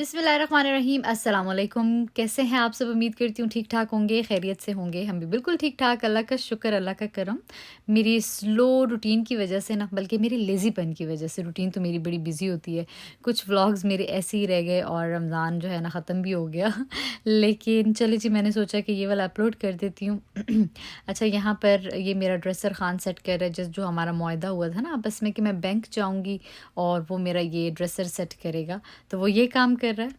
बिस्मिल्लाहिर्रहमानिर्रहीम अस्सलाम वालेकुम। कैसे हैं आप सब? उम्मीद करती हूँ ठीक ठाक होंगे, खैरियत से होंगे। हम भी बिल्कुल ठीक ठाक, अल्लाह का शुक्र, अल्लाह का करम। मेरी स्लो रूटीन की वजह से ना, बल्कि मेरे लेज़ीपन की वजह से, रूटीन तो मेरी बड़ी बिज़ी होती है। कुछ व्लॉग्स मेरे ऐसे ही रह गए और रमज़ान जो है ना ख़त्म भी हो गया लेकिन चलिए जी, मैंने सोचा कि ये वाला अपलोड कर देती हूँ। अच्छा, यहाँ पर ये मेरा ड्रेसर ख़ान सेट कर रहा है, जिस जो हमारा मुआहदा हुआ था ना आपस में कि मैं बैंक जाऊँगी और वो मेरा ये ड्रेसर सेट करेगा, तो वो ये काम कर रहा है।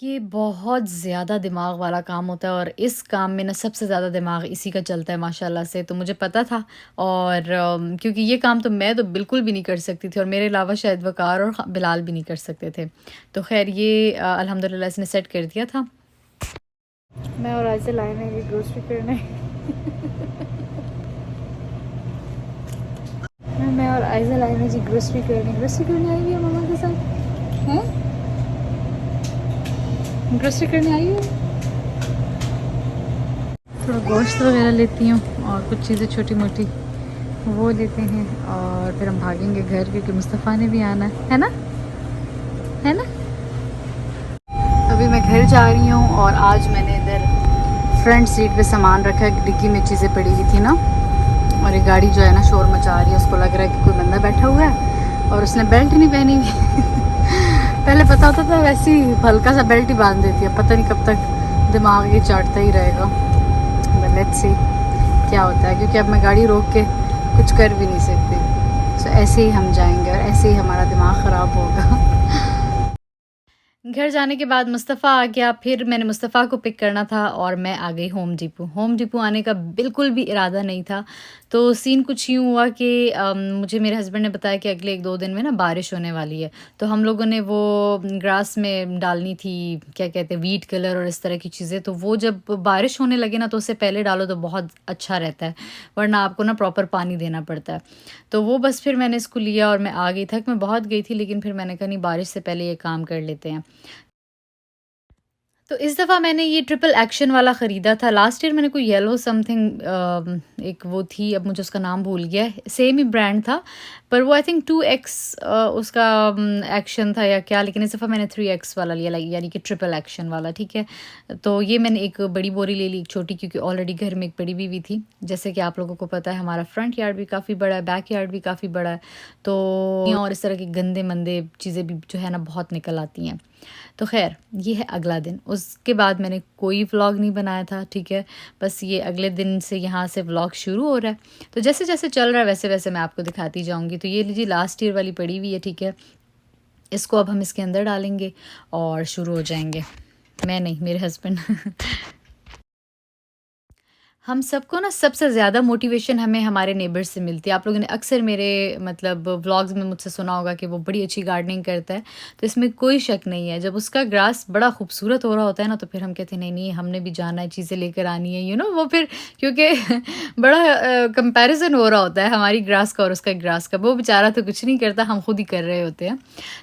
ये बहुत ज़्यादा दिमाग वाला काम होता है और इस काम में ना सबसे ज़्यादा दिमाग इसी का चलता है माशाल्लाह से, तो मुझे पता था। और क्योंकि ये काम तो मैं तो बिल्कुल भी नहीं कर सकती थी और मेरे अलावा शायद वक़ार और बिलाल भी नहीं कर सकते थे। तो ख़ैर ये अल्हम्दुलिल्लाह इसने सेट कर दिया था। मैं और आयशा लाए हैं ये ग्रोसरी करने। मैं और आयशा लाए हैं जी ग्रोसरी करने आई हुई है मम्मा के साथ। हैं? ग्रोसरी करने आई है। थोड़ा गोश्त वगैरह लेती हूँ और कुछ चीज़ें छोटी मोटी वो लेते हैं और फिर हम भागेंगे घर, क्योंकि मुस्तफ़ा ने भी आना है ना, है ना। अभी मैं घर जा रही हूँ और आज मैंने इधर फ्रंट सीट पे सामान रखा है, डिक्की में चीज़ें पड़ी हुई थी ना, और ये गाड़ी जो है ना शोर मचा रही है। उसको लग रहा है कि कोई बंदा बैठा हुआ है और उसने बेल्ट नहीं पहनी हुई। पहले पता होता था वैसे ही हल्का सा बेल्ट ही बांध देती है, पता नहीं कब तक दिमाग ये चाटता ही रहेगा। लेट्स सी क्या होता है, क्योंकि अब मैं गाड़ी रोक के कुछ कर भी नहीं सकती। सो ऐसे ही हम जाएंगे और ऐसे ही हमारा दिमाग ख़राब होगा। घर जाने के बाद मुस्तफ़ा आ गया, फिर मैंने मुस्तफ़ा को पिक करना था और मैं आ गई होम डिपो। होम डिपो आने का बिल्कुल भी इरादा नहीं था। तो सीन कुछ यूँ हुआ कि मुझे मेरे हस्बैंड ने बताया कि अगले 1-2 दिन में ना बारिश होने वाली है। तो हम लोगों ने वो ग्रास में डालनी थी, क्या कहते हैं, व्हीट कलर और इस तरह की चीज़ें। तो वो जब बारिश होने लगे ना, तो उससे पहले डालो तो बहुत अच्छा रहता है, वरना आपको ना प्रॉपर पानी देना पड़ता है। तो वो बस फिर मैंने इसको लिया और मैं आ गई। थक मैं बहुत गई थी, लेकिन फिर मैंने कहा नहीं, बारिश से पहले ये काम कर लेते हैं। तो इस दफ़ा मैंने ये ट्रिपल एक्शन वाला ख़रीदा था। लास्ट ईयर मैंने कोई येलो समथिंग एक वो थी, अब मुझे उसका नाम भूल गया है, सेम ही ब्रांड था, पर वो आई थिंक 2x उसका एक्शन था या क्या, लेकिन इस दफ़ा मैंने 3x वाला लिया, लाइक यानी कि ट्रिपल एक्शन वाला, ठीक है। तो ये मैंने एक बड़ी बोरी ले ली, एक छोटी, क्योंकि ऑलरेडी घर में एक पड़ी हुई थी। जैसे कि आप लोगों को पता है, हमारा फ्रंट यार्ड भी काफ़ी बड़ा है, बैक यार्ड भी काफ़ी बड़ा है। तो और इस तरह की गंदे मंदे चीज़ें भी जो है ना बहुत निकल आती हैं। तो ख़ैर ये है अगला दिन। उसके बाद मैंने कोई व्लॉग नहीं बनाया था, ठीक है। बस ये अगले दिन से यहाँ से व्लॉग शुरू हो रहा है। तो जैसे-जैसे चल रहा है वैसे-वैसे मैं आपको दिखाती जाऊँगी। तो ये लीजिए, लास्ट ईयर वाली पड़ी हुई है, ठीक है। इसको अब हम इसके अंदर डालेंगे और शुरू हो जाएँगे। मैं नहीं, मेरे हस्बैंड। हम सबको ना सबसे ज़्यादा मोटिवेशन हमें हमारे नेबर्स से मिलती है। आप लोगों ने अक्सर मेरे मतलब व्लॉग्स में मुझसे सुना होगा कि वो बड़ी अच्छी गार्डनिंग करता है, तो इसमें कोई शक नहीं है। जब उसका ग्रास बड़ा खूबसूरत हो रहा होता है ना, तो फिर हम कहते हैं नहीं, नहीं हमने भी जाना है, चीज़ें लेकर आनी है, वो फिर क्योंकि बड़ा कंपैरिज़न हो रहा होता है हमारी ग्रास का और उसका ग्रास का। वो बेचारा तो कुछ नहीं करता, हम खुद ही कर रहे होते हैं।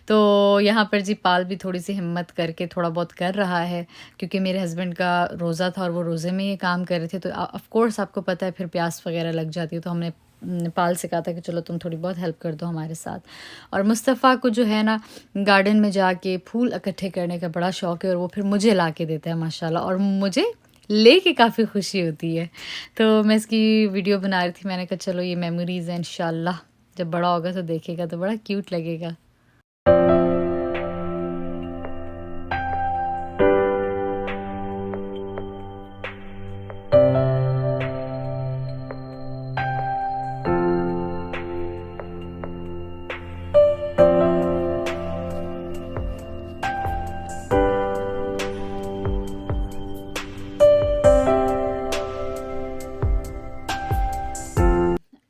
तो यहाँ पर जी पाल भी थोड़ी-सी हिम्मत करके थोड़ा बहुत कर रहा है, क्योंकि मेरे हस्बैंड का रोज़ा था और वो रोज़े में ये काम कर रहे थे। तो ऑफ़ कोर्स आपको पता है फिर प्यास वग़ैरह लग जाती है, तो हमने पाल से कहा था कि चलो तुम थोड़ी बहुत हेल्प कर दो हमारे साथ। और मुस्तफ़ा को जो है ना गार्डन में जाके फूल इकट्ठे करने का बड़ा शौक है और वो फिर मुझे ला के देता है माशाल्लाह, और मुझे लेके काफ़ी खुशी होती है। तो मैं इसकी वीडियो बना रही थी, मैंने कहा चलो ये मेमोरीज़ हैं, इंशाल्लाह जब बड़ा होगा तो देखेगा तो बड़ा क्यूट लगेगा।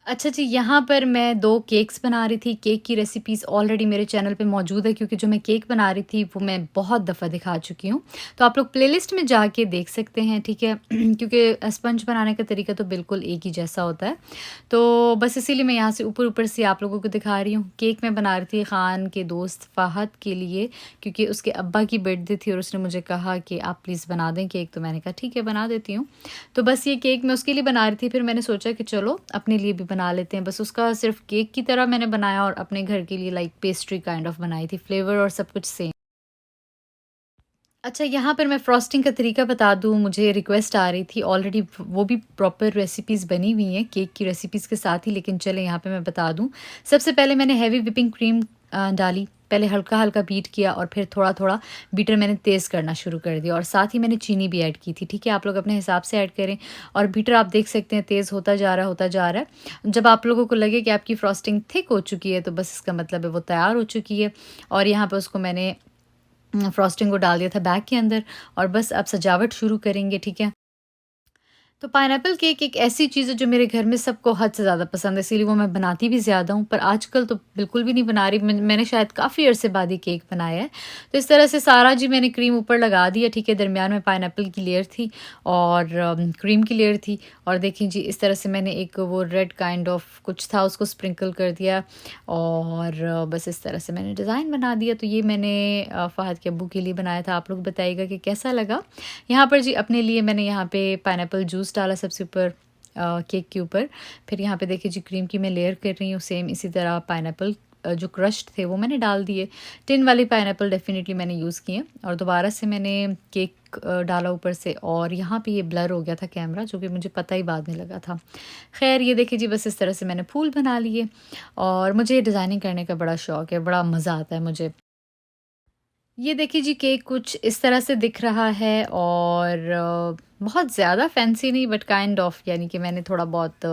अच्छा जी, यहाँ पर मैं 2 केक्स बना रही थी। केक की रेसिपीज़ ऑलरेडी मेरे चैनल पे मौजूद है, क्योंकि जो मैं केक बना रही थी वो मैं बहुत दफ़ा दिखा चुकी हूँ। तो आप लोग प्लेलिस्ट में जाके देख सकते हैं, ठीक है। क्योंकि स्पंज बनाने का तरीका तो बिल्कुल एक ही जैसा होता है। तो बस इसीलिए मैं यहाँ से ऊपर-ऊपर से आप लोगों को दिखा रही हूँ। केक मैं बना रही थी ख़ान के दोस्त फ़ाहद के लिए, क्योंकि उसके अब्बा की बर्थडे थी और उसने मुझे कहा कि आप प्लीज़ बना दें केक। तो मैंने कहा ठीक है, बना देती हूँ। तो बस ये केक मैं उसके लिए बना रही थी, फिर मैंने सोचा कि चलो अपने लिए भी बना लेते हैं। बस उसका सिर्फ़ केक की तरह मैंने बनाया और अपने घर के लिए लाइक पेस्ट्री काइंड ऑफ बनाई थी, फ्लेवर और सब कुछ सेम। अच्छा, यहाँ पर मैं फ्रॉस्टिंग का तरीका बता दूँ, मुझे रिक्वेस्ट आ रही थी ऑलरेडी, वो भी प्रॉपर रेसिपीज़ बनी हुई हैं केक की रेसिपीज़ के साथ ही, लेकिन चलें यहाँ पे मैं बता दूँ। सबसे पहले मैंने हेवी व्हिपिंग क्रीम डाली, पहले हल्का-हल्का बीट किया और फिर थोड़ा-थोड़ा बीटर मैंने तेज़ करना शुरू कर दिया और साथ ही मैंने चीनी भी ऐड की थी, ठीक है? आप लोग अपने हिसाब से ऐड करें और बीटर आप देख सकते हैं तेज़ होता जा रहा है, होता जा रहा है। जब आप लोगों को लगे कि आपकी फ्रॉस्टिंग थिक हो चुकी है, तो बस इसका मतलब है वो तैयार हो चुकी है और यहाँ पे उसको मैंने फ्रॉस्टिंग को डाल दिया था बैग के अंदर और बस अब सजावट शुरू करेंगे, ठीक है? तो पाइनएप्पल केक एक ऐसी चीज़ है जो मेरे घर में सबको हद से ज़्यादा पसंद है, इसीलिए वो मैं बनाती भी ज़्यादा हूँ, पर आजकल तो बिल्कुल भी नहीं बना रही। मैंने शायद काफ़ी अरसे बाद ही केक बनाया है। तो इस तरह से सारा जी मैंने क्रीम ऊपर लगा दिया, ठीक है? दरमियान में पाइनएप्पल की लेयर थी और क्रीम की लेयर थी और देखिए जी इस तरह से मैंने एक वो रेड काइंड ऑफ कुछ था उसको स्प्रिंकल कर दिया और बस इस तरह से मैंने डिज़ाइन बना दिया। तो ये मैंने फ़हद के अब्बू के लिए बनाया था, आप लोग बताइएगा कि कैसा लगा। यहाँ पर जी अपने लिए मैंने यहाँ पे पाइनएप्पल जूस डाला सबसे ऊपर केक के ऊपर। फिर यहाँ पे देखिए जी क्रीम की मैं लेयर कर रही हूँ, सेम इसी तरह पाइनएप्पल जो क्रश्ड थे वो मैंने डाल दिए। टिन वाली पाइनएप्पल डेफिनेटली मैंने यूज़ किए और दोबारा से मैंने केक डाला ऊपर से और यहाँ पे ये ब्लर हो गया था कैमरा, जो कि मुझे पता ही बाद में लगा था। खैर ये देखिए जी बस इस तरह से मैंने फूल बना लिए और मुझे डिज़ाइनिंग करने का बड़ा शौक़ है, बड़ा मज़ा आता है मुझे। ये देखिए जी केक कुछ इस तरह से दिख रहा है और बहुत ज़्यादा फैंसी नहीं बट काइंड ऑफ, यानी कि मैंने थोड़ा बहुत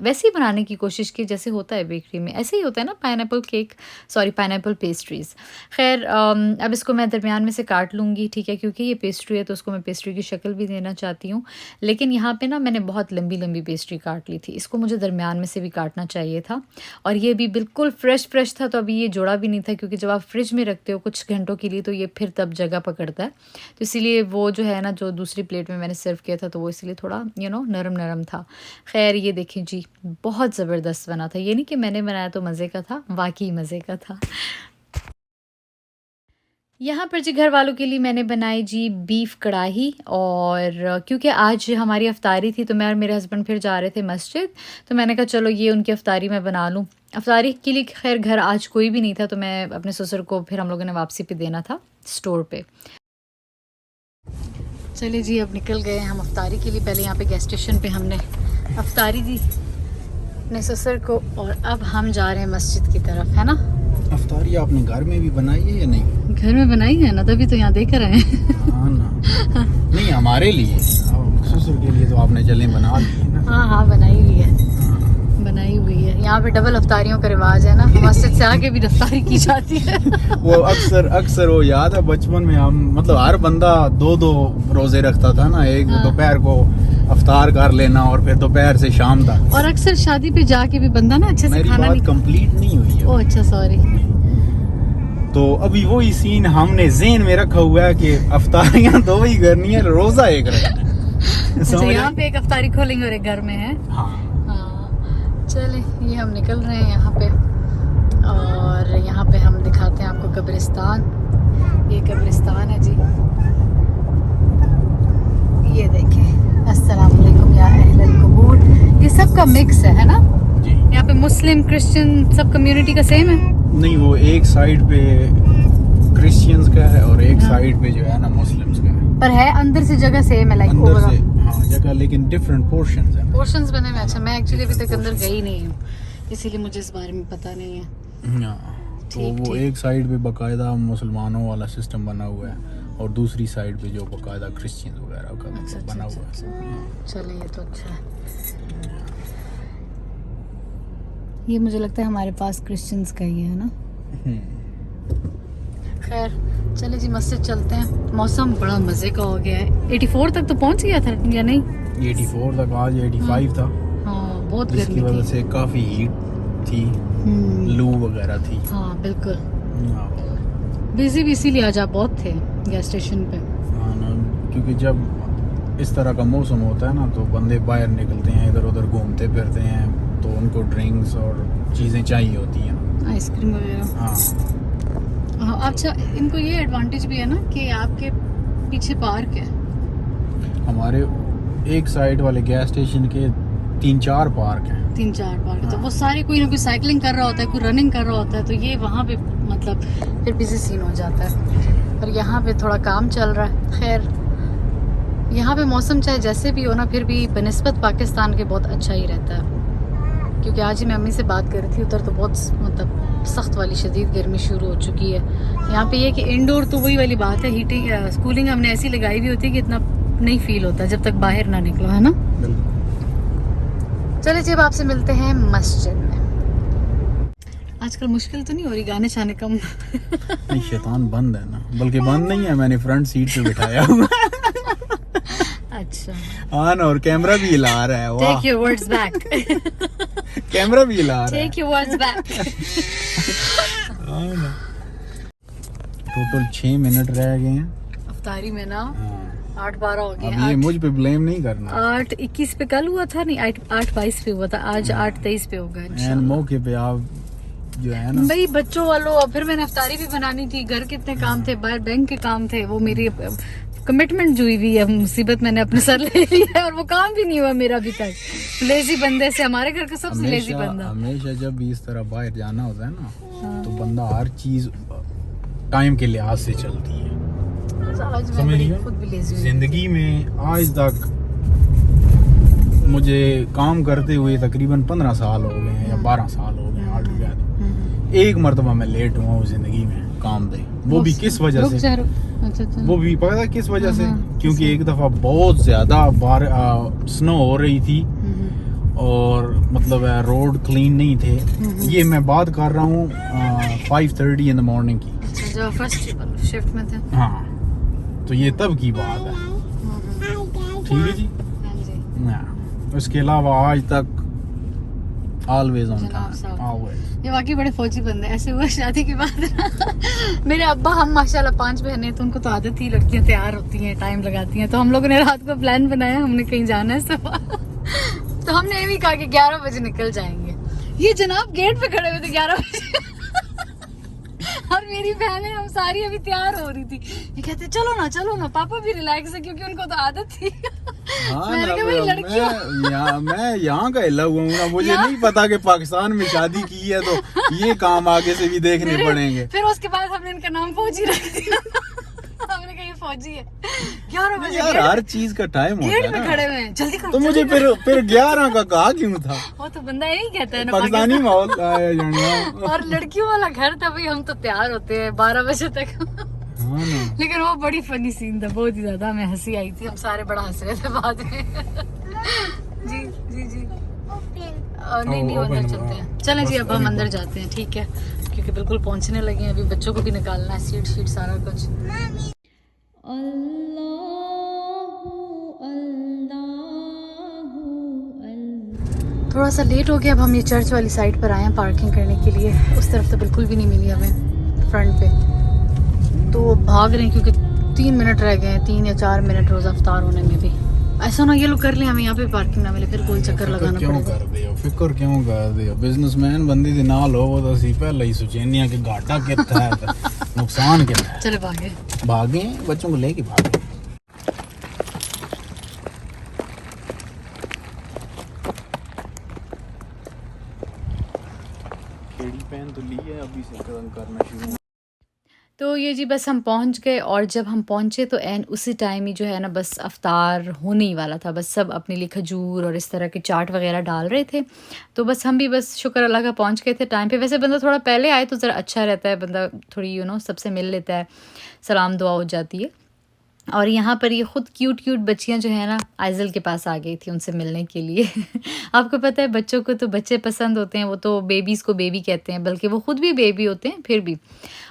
वैसे ही बनाने की कोशिश की जैसे होता है बेकरी में, ऐसे ही होता है ना pineapple cake, sorry pineapple pastries. खैर अब इसको मैं दरमियान में से काट लूँगी, ठीक है? क्योंकि ये पेस्ट्री है तो उसको मैं पेस्ट्री की शक्ल भी देना चाहती हूँ, लेकिन यहाँ पे ना मैंने बहुत लंबी लंबी पेस्ट्री काट ली थी, इसको मुझे दरमियान में से भी काटना चाहिए था और ये भी बिल्कुल फ्रेश था, तो अभी ये जोड़ा भी नहीं था क्योंकि जब आप फ्रिज में रखते हो कुछ घंटों के लिए तो ये फिर तब जगह पकड़ता है, तो इसीलिए वो जो है ना जो दूसरी प्लेट में मैंने सर्व किया था तो वो इसलिए थोड़ा नरम था। खैर ये देखें जी बहुत ज़बरदस्त बना था, ये नहीं कि मैंने बनाया तो मज़े का था, वाकई मज़े का था। यहाँ पर जी घर वालों के लिए मैंने बनाई जी बीफ कढ़ाई और क्योंकि आज हमारी अफ्तारी थी तो मैं और मेरे हस्बैंड फिर जा रहे थे मस्जिद, तो मैंने कहा चलो ये उनकी अफ्तारी मैं बना लूँ। अफ्तारी के लिए खैर घर आज कोई भी नहीं था तो मैं अपने ससुर को फिर हम लोगों ने वापसी पे देना था स्टोर पे। चलिए जी अब निकल गए हम अफ्तारी के लिए। पहले यहाँ पे गैस स्टेशन पे हमने अफ्तारी दी अपने ससुर को और अब हम जा रहे हैं मस्जिद की तरफ, है ना? अफ्तारी आपने घर में भी बनाई है या नहीं? घर में बनाई है ना, तभी तो यहाँ देख रहे हैं। हाँ ना, नहीं हमारे लिए, ससुर के लिए तो आपने जलें बना ली है ना? हाँ बनाई हुई है, बनाई हुई है। यहाँ पे डबल अफ्तारियों का रिवाज है ना, मस्जिद से आके भी अफ्तारी की जाती है। वो अक्सर वो याद है बचपन में हम मतलब हर बंदा दो रोजे रखता था ना, एक दोपहर को अफ्तार कर लेना और फिर दोपहर से शाम तक। और अक्सर शादी पे जाके भी बंदा ना अच्छे से खाना नहीं कंप्लीट नहीं हुई है। ओह अच्छा सॉरी। तो अभी वही सीन हमने ज़हन में रखा हुआ है कि अफ्तारियां दो ही करनी है, रोजा एक रखना। अच्छा यहाँ पे एक अफ्तारी खोलेंगे और एक घर में है। हाँ चले ये हम निकल रहे हैं यहाँ पे और यहाँ पे हम दिखाते हैं आपको कब्रिस्तान। ये कब्रिस्तान है जी, ये देखें। अस्सलाम वालेकुम या अहलल कबूर, ये सब का मिक्स है ना जी। यहाँ पे मुस्लिम क्रिश्चियन सब कम्युनिटी का सेम है? नहीं, वो एक साइड पे क्रिश्चियंस का है और एक साइड पे जो है ना मुस्लिम्स का है, पर है अंदर से जगह सेम है, लाइक अंदर से हाँ जगह, लेकिन डिफरेंट पोर्शंस हैं। पोर्शंस बने हुए। अच्छा मैं एक्चुअली अभी तक अंदर गई नहीं हूँ इसीलिए मुझे इस बारे में पता नहीं है। हाँ तो वो एक साइड पे बाकायदा मुसलमानों वाला सिस्टम बना हुआ है और दूसरी साइड पे जो बाकायदा क्रिश्चियंस वगैरह का बना हुआ है। चलिए ये तो अच्छा है। ये मुझे लगता है हमारे पास क्रिश्चियंस का ही है ना। खैर चले जी मस्जिद चलते हैं। मौसम बड़ा मज़े का हो गया है। 84 तक तो पहुंच गया था या नहीं? 84 तक, आज 85 था। हाँ बहुत जिसकी गर्मी वजह थी, से काफ़ी हीट थी, लू वगैरह थी। हाँ बिल्कुल बिजी भी इसीलिए आज आप बहुत थे गैस स्टेशन पे। हाँ ना, क्योंकि जब इस तरह का मौसम होता है ना तो बंदे बाहर निकलते हैं, इधर उधर घूमते फिरते हैं, तो उनको ड्रिंक्स और चीज़ें चाहिए होती हैं, आइसक्रीम वगैरह। हाँ अच्छा इनको ये एडवांटेज भी है ना कि आपके पीछे पार्क है। हमारे एक साइड वाले गैस स्टेशन के 3-4 पार्क हैं। 3-4 पार्क है तो वो सारे कोई ना कोई साइकिलिंग कर रहा होता है, कोई रनिंग कर रहा होता है, तो ये वहाँ पे मतलब फिर बिजी सीन हो जाता है। और यहाँ पे थोड़ा काम चल रहा है। खैर यहाँ पे मौसम चाहे जैसे भी हो ना, फिर भी बनिस्बत पाकिस्तान के बहुत अच्छा ही रहता है। क्योंकि आज ही मैं अम्मी से बात कर रही थी, उधर तो बहुत मतलब सख्त वाली शदीद गर्मी शुरू हो चुकी है। यहाँ पे ये कि इंडोर तो वही वाली बात है, हीटिंग कूलिंग हमने ऐसी लगाई हुई होती है कि इतना नहीं फील होता जब तक बाहर ना निकलो, है ना। चलिए जी अब आपसे मिलते हैं मस्जिद में। आजकल मुश्किल तो नहीं हो रही गाने छाने कम? नहीं, शैतान बंद है ना, बल्कि बंद नहीं है, मैंने फ्रंट सीट पे बिठाया हुआ है। अच्छा हाँ ना, और कैमरा भी हिला रहा है। वाह, take your words back. Camera भी हिला रहा है। Take your words back. हाँ ना, टोटल 6 मिनट रह गए हैं अफ्तारी में ना। हाँ। 8:12 हो गए। अब ये मुझ पे ब्लेम नहीं करना। 8:21 पे कल हुआ था, नहीं 8:22 पे हुआ था, आज 8:23 पे होगा एन इंशाल्लाह। मौके पे आप जो है ना, भाई बच्चों वालों, और फिर मैंने अफ्तारी भी बनानी थी, घर के इतने काम थे, बाहर बैंक के काम थे, वो मेरी कमिटमेंट जुई हुई है, मुसीबत मैंने अपने सर ले ली है और वो काम भी नहीं हुआ मेरा अभी तक। लेजी बंदे से, हमारे घर का सबसे लेजी बंदा। हमेशा जब भी इस तरह बाहर जाना होता है ना, तो बंदा हर चीज टाइम के लिहाज से चलती है। आज मैं समझ बड़ी रही हो? खुद भी लेजी हुई। जिंदगी में आज तक मुझे काम करते हुए तकरीबन 15 साल हो गए हैं या 12 साल हो गए हैं ऑलटुगेदर। एक मरतबा मैं लेट हुआ हूँ जिंदगी में काम पे, वो भी किस वजह से, अच्छा। वो भी पता है किस वजह से, हाँ, क्योंकि एक दफा बहुत ज्यादा स्नो हो रही थी और मतलब रोड क्लीन नहीं थे। ये मैं बात कर रहा हूँ 5:30 इन द मॉर्निंग की। अच्छा, जब फर्स्ट शिफ्ट में थे। हाँ, तो ये तब की बात है। ठीक है जी। हाँ जी। हाँ, उसके अलावा आज तक ऑलवेज ऑन जनाब साहब। Time, always. ये वाकई बड़े फौजी बंदे हैं। ऐसे हुआ शादी के बाद ना, मेरे अब्बा, हम माशाल्लाह 5 बहनें, तो उनको तो आदत थी, लड़कियां तैयार होती हैं, टाइम लगाती हैं, तो हम लोगों ने रात को प्लान बनाया, हमने कहीं जाना है सुबह। तो हमने ये भी कहा कि 11 बजे निकल जाएंगे। ये जनाब गेट पे खड़े हुए थे 11 बजे। और मेरी बहनें, हम सारी अभी तैयार हो रही थी। ये कहते चलो ना, पापा भी रिलैक्स है क्योंकि उनको तो आदत थी। हाँ मैंने ना, कहा भाई लड़कियों, मैं यहाँ का हिला हुआ हूँ ना, मुझे नहीं पता कि पाकिस्तान में शादी की है तो ये काम आगे से भी देखने पड़ेंगे। फिर उसके बाद हमने इनका नाम फौजी रख दिया। हमने कहा ये फौजी है। 11 बजे यार हर चीज का टाइम होता गेट है पे ना, खड़े हुए हैं, जल्दी करो। तो मुझे जल्दी करो। फिर 11 का कहा क्यों था? वो तो बंदा यही कहता है ना, पाकिस्तानी माहौल का है जाना। और लड़कियों वाला घर था भाई, हम तो तैयार होते हैं 12 बजे तक। हाँ ना, लेकिन वो बड़ी फनी सीन था, बहुत ही ज्यादा हमें हंसी आई थी, हम सारे बड़ा हंस रहे थे बाद में। जी नहीं ओपन, अंदर चलते हैं। चलें जी, अब हम अंदर जाते हैं, ठीक है, क्योंकि बिल्कुल पहुंचने लगे हैं, अभी बच्चों को भी निकालना है, सीट सारा कुछ। थोड़ा सा लेट हो गया, अब हम ये चर्च वाली साइड पर आए हैं पार्किंग करने के लिए। उस तरफ तो बिल्कुल भी नहीं मिली हमें फ्रंट पे, तो भाग रहे हैं क्योंकि 3 मिनट रह गए हैं, 3 या 4 मिनट रोज़ा अफ्तार होने में भी। ऐसा ना ये लोग कर ले, हमें यहाँ पे पार्किंग ना मिले, फिर गोल चक्कर लगाना क्यों पड़ेगा। कर दियो फिक्र क्यों कर दियो? बिजनेसमैन बंदे दे नाल हो तो ਅਸੀਂ पहले ही सोचेनिया कि घाटा कितना है तो नुकसान कितना है। चले भागे। भागे, बच्चों को लेके भागे। केड़ी पहन तो ली है, अभी से करना शुरू। तो ये जी बस हम पहुंच गए, और जब हम पहुंचे तो एन उसी टाइम ही जो है ना बस अफ्तार होने ही वाला था। बस सब अपने लिए खजूर और इस तरह के चाट वगैरह डाल रहे थे, तो बस हम भी बस शुक्र अल्लाह का पहुंच गए थे टाइम पे। वैसे बंदा थोड़ा पहले आए तो ज़रा अच्छा रहता है, बंदा थोड़ी सबसे मिल लेता है, सलाम दुआ हो जाती है। और यहाँ पर ये ख़ुद क्यूट बच्चियाँ जो है ना आइज़ल के पास आ गई थी उनसे मिलने के लिए। आपको पता है बच्चों को तो बच्चे पसंद होते हैं, वो तो बेबीज़ को बेबी कहते हैं, बल्कि वो ख़ुद भी बेबी होते हैं फिर भी।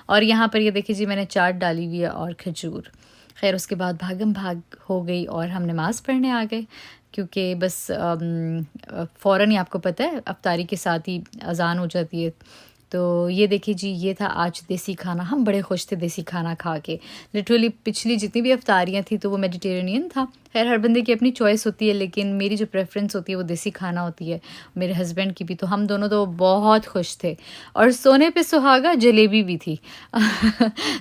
और यहाँ पर ये देखिए जी, मैंने चाट डाली हुई है और खजूर। खैर उसके बाद भागम भाग हो गई और हम नमाज़ पढ़ने आ गए, क्योंकि बस फ़ौरन ही आपको पता है अफ्तारी के साथ ही अज़ान हो जाती है। तो ये देखिए जी, ये था आज देसी खाना। हम बड़े खुश थे देसी खाना खा के। लिटरली पिछली जितनी भी अफ्तारियाँ थी तो वो मेडिटेरेनियन था। खैर हर बंदे की अपनी चॉइस होती है, लेकिन मेरी जो प्रेफरेंस होती है वो देसी खाना होती है, मेरे हस्बैंड की भी। तो हम दोनों तो बहुत खुश थे, और सोने पे सुहागा जलेबी भी थी।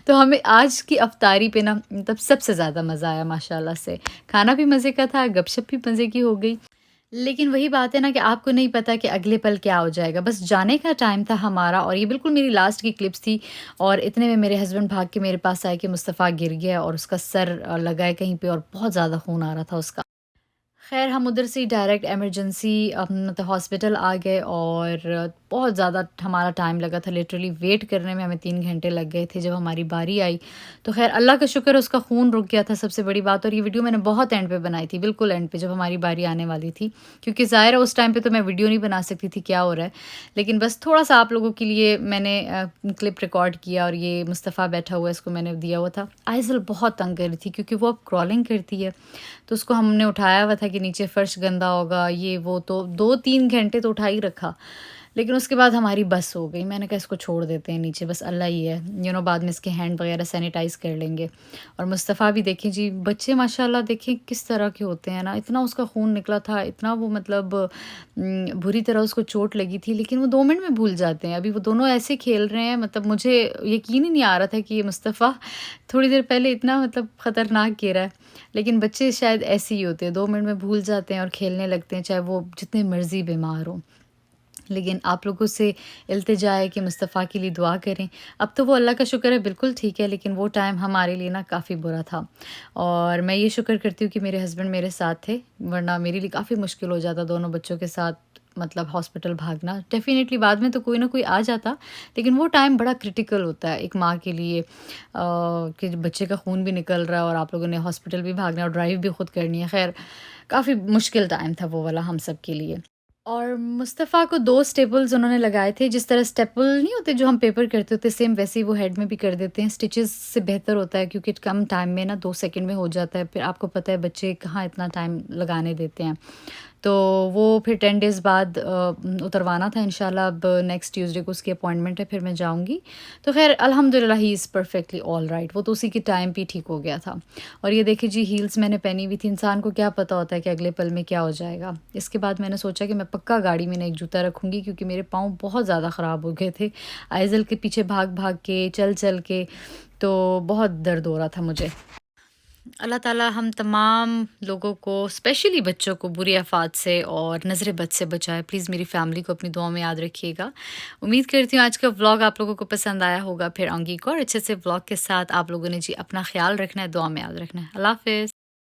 तो हमें आज की अफ्तारी पे ना मतलब सबसे ज़्यादा मज़ा आया माशाल्लाह से। खाना भी मज़े का था, गपशप भी मज़े की हो गई। लेकिन वही बात है ना कि आपको नहीं पता कि अगले पल क्या हो जाएगा। बस जाने का टाइम था हमारा और ये बिल्कुल मेरी लास्ट की क्लिप्स थी और इतने में मेरे हस्बैंड भाग के मेरे पास आए कि मुस्तफ़ा गिर गया और उसका सर लगा है कहीं पे और बहुत ज़्यादा खून आ रहा था उसका। ख़ैर हम उधर से ही डायरेक्ट इमरजेंसी मतलब हॉस्पिटल आ गए और बहुत ज़्यादा हमारा टाइम लगा था, लिटरली वेट करने में हमें 3 घंटे लग गए थे। जब हमारी बारी आई तो ख़ैर अल्लाह का शुक्र है उसका खून रुक गया था सबसे बड़ी बात। और ये वीडियो मैंने बहुत एंड पे बनाई थी, बिल्कुल एंड पे जब हमारी बारी आने वाली थी, क्योंकि ज़ाहिर है उस टाइम पे तो मैं वीडियो नहीं बना सकती थी क्या हो रहा है। लेकिन बस थोड़ा-सा आप लोगों के लिए मैंने क्लिप रिकॉर्ड किया और ये मुस्तफ़ा बैठा हुआ है, इसको मैंने दिया हुआ था। आइज़ल बहुत तंग कर रही थी क्योंकि वो अब क्रॉलिंग करती है, तो उसको हमने उठाया हुआ था कि नीचे फ़र्श गंदा होगा, ये वो, तो 2-3 घंटे तो उठा ही रखा। लेकिन उसके बाद हमारी बस हो गई, मैंने कहा इसको छोड़ देते हैं नीचे, बस अल्लाह ही है, बाद में इसके हैंड वगैरह सैनिटाइज़ कर लेंगे। और मुस्तफ़ा भी देखें जी, बच्चे माशाल्लाह देखें किस तरह के होते हैं ना, इतना उसका खून निकला था, इतना वो मतलब बुरी तरह उसको चोट लगी थी, लेकिन वो 2 मिनट में भूल जाते हैं। अभी वो दोनों ऐसे खेल रहे हैं, मतलब मुझे यकीन ही नहीं आ रहा था कि ये मुस्तफ़ा थोड़ी देर पहले इतना मतलब ख़तरनाक गिरा है। लेकिन बच्चे शायद ऐसे ही होते हैं, 2 मिनट में भूल जाते हैं और खेलने लगते हैं, चाहे वो जितने मर्ज़ी बीमार हों। लेकिन आप लोगों से इल्तिजा है कि मुस्तफ़ा के लिए दुआ करें। अब तो वो अल्लाह का शुक्र है बिल्कुल ठीक है, लेकिन वो टाइम हमारे लिए ना काफ़ी बुरा था। और मैं ये शुक्र करती हूँ कि मेरे हस्बैंड मेरे साथ थे, वरना मेरे लिए काफ़ी मुश्किल हो जाता दोनों बच्चों के साथ मतलब हॉस्पिटल भागना। डेफ़िनेटली बाद में तो कोई ना कोई आ जाता, लेकिन वो टाइम बड़ा क्रिटिकल होता है एक माँ के लिए, कि बच्चे का खून भी निकल रहा है और आप लोगों ने हॉस्पिटल भी भागना है और ड्राइव भी खुद करनी है। ख़ैर काफ़ी मुश्किल टाइम था वो वाला हम सब के लिए। और मुस्तफ़ा को 2 स्टेपल्स उन्होंने लगाए थे, जिस तरह स्टेपल नहीं होते जो हम पेपर करते होते, सेम वैसे ही वो हेड में भी कर देते हैं। स्टिचेस से बेहतर होता है क्योंकि कम टाइम में ना 2 सेकंड में हो जाता है। फिर आपको पता है बच्चे कहाँ इतना टाइम लगाने देते हैं। तो वो फिर 10 डेज़ बाद उतरवाना था इंशाल्लाह। अब नेक्स्ट ट्यूसडे को उसकी अपॉइंटमेंट है, फिर मैं जाऊँगी। तो ख़ैर अल्हम्दुलिल्लाह he is perfectly all right, वो तो उसी के टाइम पे ठीक हो गया था। और ये देखिए जी, हील्स मैंने पहनी हुई थी, इंसान को क्या पता होता है कि अगले पल में क्या हो जाएगा। इसके बाद मैंने सोचा कि मैं पक्का गाड़ी में ना एक जूता रखूँगी क्योंकि मेरे पाँव बहुत ज़्यादा ख़राब हो गए थे आइज़ल के पीछे भाग-भाग के, चल-चल के, तो बहुत दर्द हो रहा था मुझे। अल्लाह ताला हम तमाम लोगों को, स्पेशली बच्चों को, बुरी आफ़ात से और नज़र बद से बचाए। प्लीज़ मेरी फ़ैमिली को अपनी दुआओं में याद रखिएगा। उम्मीद करती हूँ आज का व्लॉग आप लोगों को पसंद आया होगा। फिर आऊँगी एक और अच्छे से व्लॉग के साथ। आप लोगों ने जी अपना ख़्याल रखना है, दुआ में याद रखना है। अल्लाह हाफ़िज़।